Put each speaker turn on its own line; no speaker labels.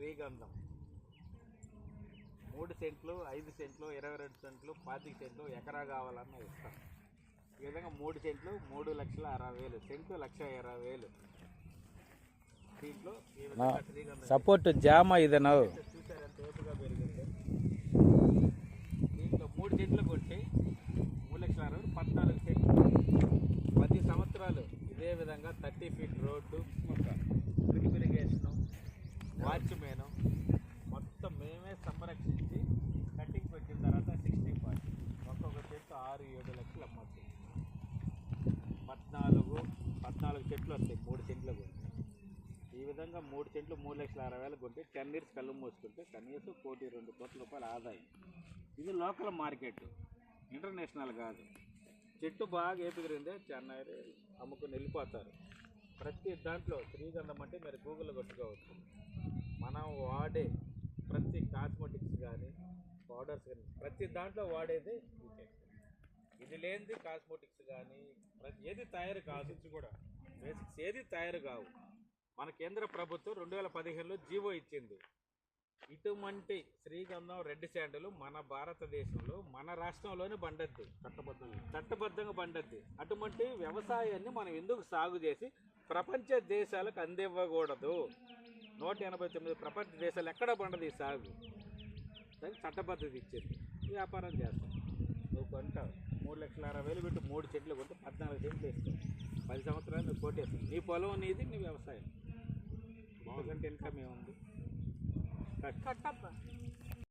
శ్రీగంధం 3 సెంట్లు 5 సెంట్లు 22 సెంట్లు 25 సెంట్లు ఎకరా కావాలన్నా ఇస్తాం. ఈ విధంగా 3 సెంట్లు 3,60,000, సెంట్లు 1,20,000. దీంట్లో ఈ విధంగా శ్రీగంధం
సపోర్ట్ జామ ఇదేనా
చూసారు ఎంత ఏపుగా పెరిగిందో. దీంట్లో 3 సెంట్లు కొట్టి 3,60,000, 14 సెంట్లు 10 సంవత్సరాలు ఇదే విధంగా 30 ఫీట్ రోడ్డు, డ్రిప్ ఇరిగేషను, వాచ్మెను మొత్తం మేమే సంరక్షించి కటింగ్ పెట్టిన తర్వాత 60-40 ఒక్కొక్క చెట్టు 6-7 లక్షలు అమ్మచ్చు. 14 చెట్లు వస్తాయి 3 సెంట్లు కొంటే. ఈ విధంగా 3 సెంట్లు 3,60,000 కొంటే 10 ఇయర్స్ కళ్ళు మూసుకుంటే కనీసం 1-2 కోట్ల రూపాయల ఆదాయం. ఇది లోకల్ మార్కెట్, ఇంటర్నేషనల్ కాదు. చెట్టు బాగా ఏపుగిరిందే చెన్నై అమ్ముకుని వెళ్ళిపోతారు. ప్రతి దాంట్లో శ్రీగంధం అంటే మీరు గూగుల్లో కొట్టుకోవచ్చు. మనం వాడే ప్రతి కాస్మెటిక్స్ కానీ పౌడర్స్ కానీ ప్రతి దాంట్లో వాడేది ఇది లేనిది కాస్మెటిక్స్ కానీ ఏది తయారు కాదు. కూడా బేసిక్స్ ఏది తయారు కావు. మన కేంద్ర ప్రభుత్వం 2015లో జీవో ఇచ్చింది. ఇటువంటి శ్రీగంధం రెడ్ శాండలు మన భారతదేశంలో మన రాష్ట్రంలోనే పండద్ది, చట్టబద్ధంగా పండద్ది. అటువంటి వ్యవసాయాన్ని మనం ఎందుకు సాగు చేసి ప్రపంచ దేశాలకు అందివ్వకూడదు? 189 ప్రపంచ దేశాలు ఎక్కడ పండదు ఈ సాగు. దానికి చట్టబద్ధత ఇచ్చింది. వ్యాపారం చేస్తాం. నువ్వు కొంటావు 3,60,000 పెట్టి 3 చెట్లు కొంటే 14 సెంట్లు వేస్తావు. 10 సంవత్సరాలు నువ్వు కోటేస్తావు. నీ పొలం నీది, నీ వ్యవసాయం. ఎందుకంటే ఇన్కమ్ ఏముంది? కట్టబ్బా.